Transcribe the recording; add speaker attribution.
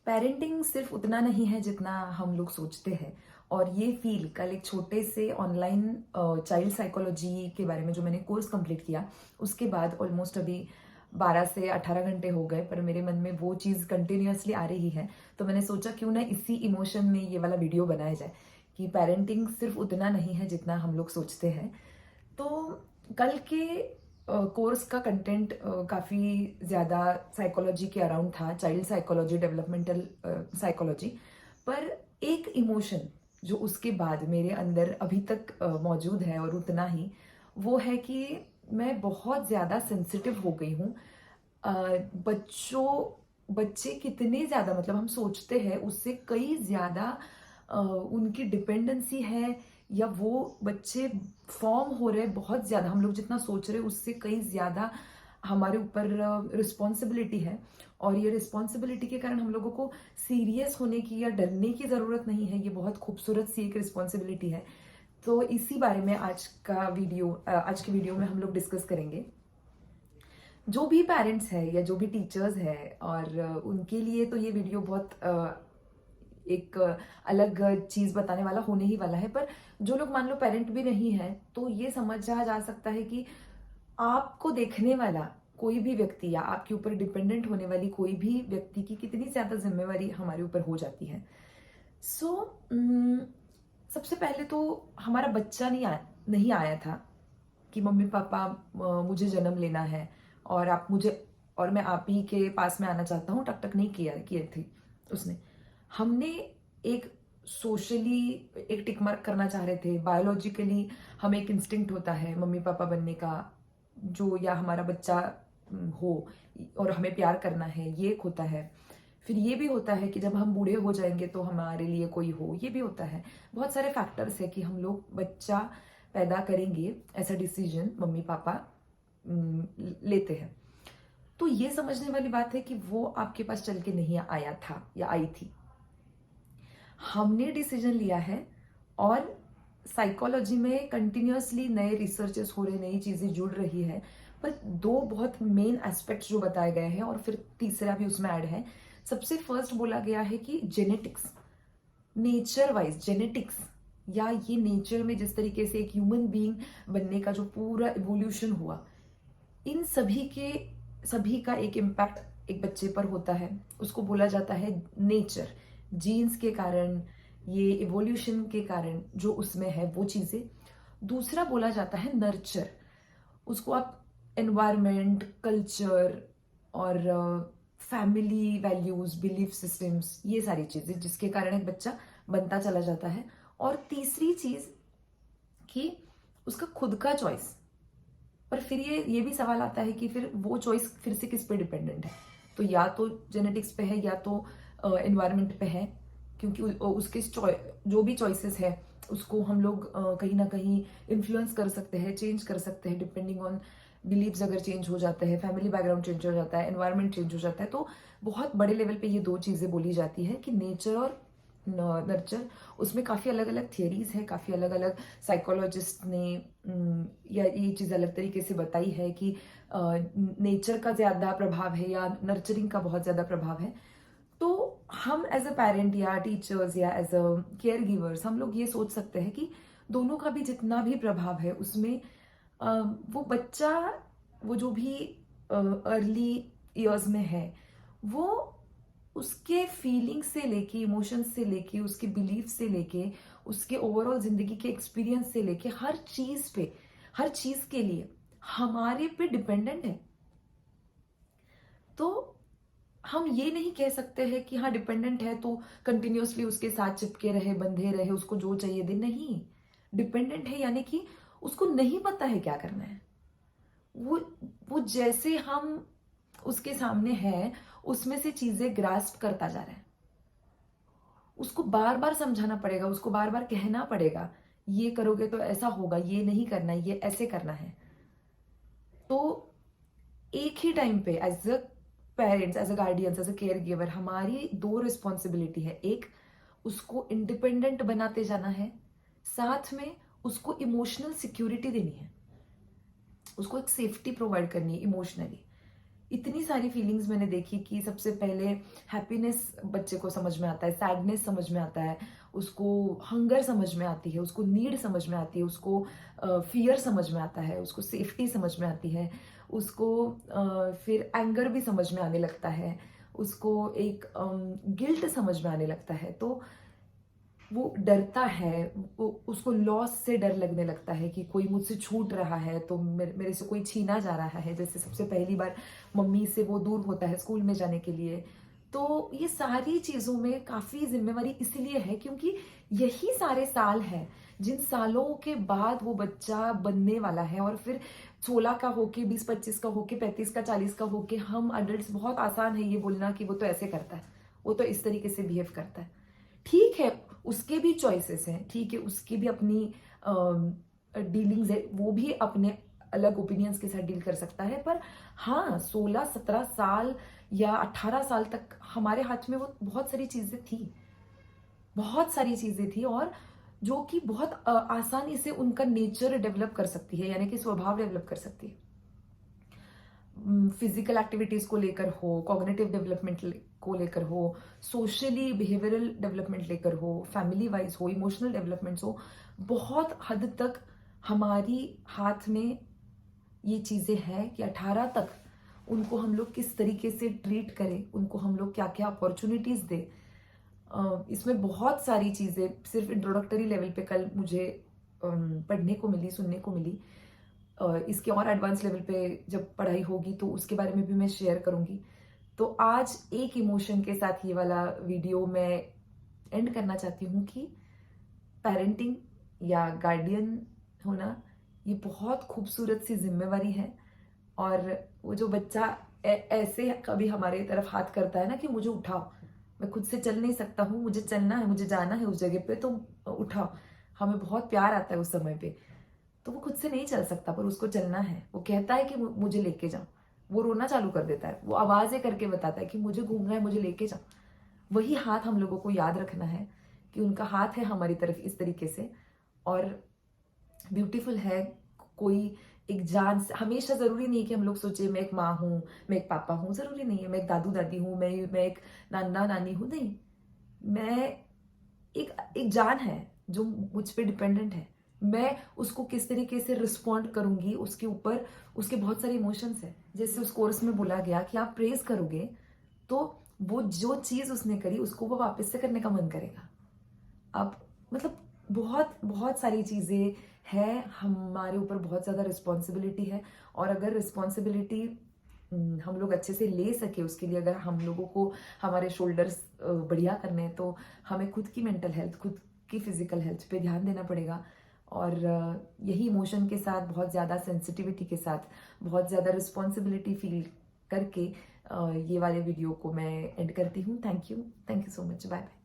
Speaker 1: Parenting सिर्फ उतना नहीं है जितना हम लोग सोचते हैं। और ये फील कल एक छोटे से ऑनलाइन चाइल्ड साइकोलॉजी के बारे में जो मैंने कोर्स कंप्लीट किया, उसके बाद ऑलमोस्ट अभी 12 से 18 घंटे हो गए, पर मेरे मन में वो चीज़ कंटिन्यूअसली आ रही है। तो मैंने सोचा क्यों ना इसी इमोशन में ये वाला वीडियो बनाया जाए कि पेरेंटिंग सिर्फ उतना नहीं है जितना हम लोग सोचते हैं। तो कल के कोर्स का कंटेंट काफ़ी ज़्यादा साइकोलॉजी के अराउंड था, चाइल्ड साइकोलॉजी, डेवलपमेंटल साइकोलॉजी। पर एक इमोशन जो उसके बाद मेरे अंदर अभी तक मौजूद है और उतना ही, वो है कि मैं बहुत ज़्यादा सेंसिटिव हो गई हूँ। बच्चे कितने ज़्यादा, मतलब हम सोचते हैं उससे कई ज़्यादा उनकी डिपेंडेंसी है, या वो बच्चे फॉर्म हो रहे बहुत ज़्यादा, हम लोग जितना सोच रहे हैं उससे कई ज़्यादा हमारे ऊपर रिस्पॉन्सिबिलिटी है। और ये रिस्पॉन्सिबिलिटी के कारण हम लोगों को सीरियस होने की या डरने की ज़रूरत नहीं है। ये बहुत खूबसूरत सी एक रिस्पॉन्सिबिलिटी है। तो इसी बारे में आज की वीडियो में हम लोग डिस्कस करेंगे। जो भी पेरेंट्स है या जो भी टीचर्स है, और उनके लिए तो ये वीडियो बहुत एक अलग चीज बताने वाला होने ही वाला है। पर जो लोग मान लो पेरेंट भी नहीं है, तो ये समझा जा सकता है कि आपको देखने वाला कोई भी व्यक्ति या आपके ऊपर डिपेंडेंट होने वाली कोई भी व्यक्ति की कितनी ज्यादा जिम्मेवारी हमारे ऊपर हो जाती है। सो सबसे पहले तो हमारा बच्चा नहीं आया था कि मम्मी पापा मुझे जन्म लेना है और आप मुझे, और मैं आप ही के पास में आना चाहता हूँ, टक टक नहीं किए थी उसने। हमने एक सोशली एक टिक मार्क करना चाह रहे थे। बायोलॉजिकली हमें एक इंस्टिंक्ट होता है मम्मी पापा बनने का, जो या हमारा बच्चा हो और हमें प्यार करना है, ये एक होता है। फिर ये भी होता है कि जब हम बूढ़े हो जाएंगे तो हमारे लिए कोई हो, ये भी होता है। बहुत सारे फैक्टर्स है कि हम लोग बच्चा पैदा करेंगे, ऐसा डिसीजन मम्मी पापा लेते हैं। तो ये समझने वाली बात है कि वो आपके पास चल के नहीं आया था या आई थी, हमने डिसीजन लिया है। और साइकोलॉजी में कंटिन्यूअसली नए रिसर्चेस हो रहे, नई चीजें जुड़ रही है। पर दो बहुत मेन एस्पेक्ट्स जो बताए गए हैं, और फिर तीसरा भी उसमें ऐड है। सबसे फर्स्ट बोला गया है कि जेनेटिक्स, नेचर वाइज जेनेटिक्स, या ये नेचर में जिस तरीके से एक ह्यूमन बीइंग बनने का जो पूरा इवोल्यूशन हुआ, इन सभी का एक इम्पैक्ट एक बच्चे पर होता है। उसको बोला जाता है नेचर, जीन्स के कारण, ये इवोल्यूशन के कारण जो उसमें है वो चीजें। दूसरा बोला जाता है नर्चर, उसको आप एनवायरमेंट, कल्चर और फैमिली वैल्यूज, बिलीफ सिस्टम्स, ये सारी चीजें जिसके कारण एक बच्चा बनता चला जाता है। और तीसरी चीज कि उसका खुद का चॉइस। पर फिर ये भी सवाल आता है कि फिर वो चॉइस फिर से किस पे डिपेंडेंट है। तो या तो जेनेटिक्स पे है या तो एनवायरनमेंट पे है, क्योंकि उसके जो भी चॉइसेस है उसको हम लोग कहीं ना कहीं इन्फ्लुएंस कर सकते हैं, चेंज कर सकते हैं डिपेंडिंग ऑन बिलीव्स। अगर चेंज हो जाते हैं, फैमिली बैकग्राउंड चेंज हो जाता है, एनवायरनमेंट चेंज हो जाता है, तो बहुत बड़े लेवल पे ये दो चीजें बोली जाती है कि नेचर और नर्चर। उसमें काफी अलग अलग थियरीज है, काफी अलग अलग साइकोलॉजिस्ट ने या ये चीज अलग तरीके से बताई है कि नेचर का ज्यादा प्रभाव है या नर्चरिंग का बहुत ज्यादा प्रभाव है। तो हम एज अ पेरेंट या टीचर्स या एज अ केयर गिवर्स, हम लोग ये सोच सकते हैं कि दोनों का भी जितना भी प्रभाव है उसमें वो बच्चा, वो जो भी अर्ली ईयर्स में है, वो उसके फीलिंग्स से लेके, इमोशंस से लेके, उसके बिलीफ से लेके, उसके ओवरऑल जिंदगी के एक्सपीरियंस से लेके, हर चीज पे, हर चीज के लिए हमारे पे डिपेंडेंट है। तो हम ये नहीं कह सकते हैं कि हाँ डिपेंडेंट है तो कंटिन्यूअसली उसके साथ चिपके रहे, बंधे रहे, उसको जो चाहिए दे। नहीं, डिपेंडेंट है यानी कि उसको नहीं पता है क्या करना है। वो वो जैसे हम उसके सामने है, उसमें से चीजें ग्रास्प करता जा रहा है। उसको बार बार समझाना पड़ेगा, उसको बार बार कहना पड़ेगा, ये करोगे तो ऐसा होगा, ये नहीं करना, ये ऐसे करना है। तो एक ही टाइम पे as a parents, as a guardians, as a caregiver, हमारी दो रिस्पॉन्सिबिलिटी है। एक, उसको इंडिपेंडेंट बनाते जाना है, साथ में उसको इमोशनल सिक्योरिटी देनी है, उसको एक सेफ्टी प्रोवाइड करनी है इमोशनली। इतनी सारी फीलिंग्स मैंने देखी कि सबसे पहले हैप्पीनेस बच्चे को समझ में आता है, सैडनेस समझ में आता है, उसको हंगर समझ में आती है, उसको नीड समझ में आती है, उसको फियर समझ में आता है, उसको सेफ्टी समझ में आती है, उसको फिर एंगर भी समझ में आने लगता है, उसको एक गिल्ट समझ में आने लगता है। तो वो डरता है, वो उसको लॉस से डर लगने लगता है कि कोई मुझसे छूट रहा है तो मेरे से कोई छीना जा रहा है। जैसे सबसे पहली बार मम्मी से वो दूर होता है स्कूल में जाने के लिए। तो ये सारी चीज़ों में काफ़ी ज़िम्मेवारी इसलिए है क्योंकि यही सारे साल हैं, जिन सालों के बाद वो बच्चा बनने वाला है और फिर 16 का होके, 20-25 का होके, 35 का, 40 का होके हम एडल्ट्स बहुत आसान है ये बोलना कि वो तो ऐसे करता है, वो तो इस तरीके से बिहेव करता है। ठीक है, उसके भी चॉइसेस हैं, ठीक है, उसकी भी अपनी डीलिंग्स है, वो भी अपने अलग ओपिनियंस के साथ डील कर सकता है। पर हाँ, 16-17 साल या 18 साल तक हमारे हाथ में वो बहुत सारी चीजें थी, बहुत सारी चीजें थी, और जो कि बहुत आसानी से उनका नेचर डेवलप कर सकती है, यानी कि स्वभाव डेवलप कर सकती है। फिजिकल एक्टिविटीज को लेकर हो, कॉग्निटिव डेवलपमेंट को लेकर हो, सोशली बिहेवियरल डेवलपमेंट लेकर हो, फैमिली वाइज हो, इमोशनल डेवलपमेंट्स हो, बहुत हद तक हमारी हाथ में ये चीजें हैं कि 18 तक उनको हम लोग किस तरीके से ट्रीट करें, उनको हम लोग क्या क्या अपॉर्चुनिटीज दें। इसमें बहुत सारी चीजें सिर्फ इंट्रोडक्टरी लेवल पे कल मुझे पढ़ने को मिली, सुनने को मिली। इसके और एडवांस लेवल पे जब पढ़ाई होगी तो उसके बारे में भी मैं शेयर करूंगी। तो आज एक इमोशन के साथ ये वाला वीडियो मैं एंड करना चाहती हूँ कि पेरेंटिंग या गार्डियन होना ये बहुत खूबसूरत सी जिम्मेवारी है। और वो जो बच्चा ऐसे कभी हमारे तरफ हाथ करता है ना कि मुझे उठाओ, मैं खुद से चल नहीं सकता हूँ, मुझे चलना है, मुझे जाना है उस जगह पे, तो उठाओ। हमें बहुत प्यार आता है उस समय पे। तो वो खुद से नहीं चल सकता पर उसको चलना है। वो कहता है कि मुझे लेके जाओ, वो रोना चालू कर देता है, वो आवाजें करके बताता है कि मुझे घूमना है, मुझे लेके जाओ। वही हाथ हम लोगों को याद रखना है कि उनका हाथ है हमारी तरफ इस तरीके से। और ब्यूटीफुल है। कोई एक जान हमेशा जरूरी नहीं है कि हम लोग सोचे मैं एक माँ हूं, मैं एक पापा हूं, जरूरी नहीं है। मैं एक दादू दादी हूं, मैं एक नाना नानी हूं, नहीं। मैं एक एक जान है जो मुझ पे डिपेंडेंट है। मैं उसको किस तरीके से रिस्पॉन्ड करूंगी उसके ऊपर उसके बहुत सारे इमोशंस है। जैसे उस कोर्स में बोला गया कि आप प्रेज करोगे तो वो जो चीज उसने करी उसको वो वापस से करने का मन करेगा। अब मतलब बहुत बहुत सारी चीजें हैं, हमारे ऊपर बहुत ज्यादा रिस्पॉन्सिबिलिटी है। और अगर रिस्पॉन्सिबिलिटी हम लोग अच्छे से ले सके, उसके लिए अगर हम लोगों को हमारे शोल्डर्स बढ़िया करने हैं तो हमें खुद की मेंटल हेल्थ, खुद की फिजिकल हेल्थ पे ध्यान देना पड़ेगा। और यही इमोशन के साथ, बहुत ज़्यादा सेंसिटिविटी के साथ, बहुत ज़्यादा रिस्पॉन्सिबिलिटी फील करके ये वाले वीडियो को मैं एंड करती हूँ। Thank you so much. Bye bye.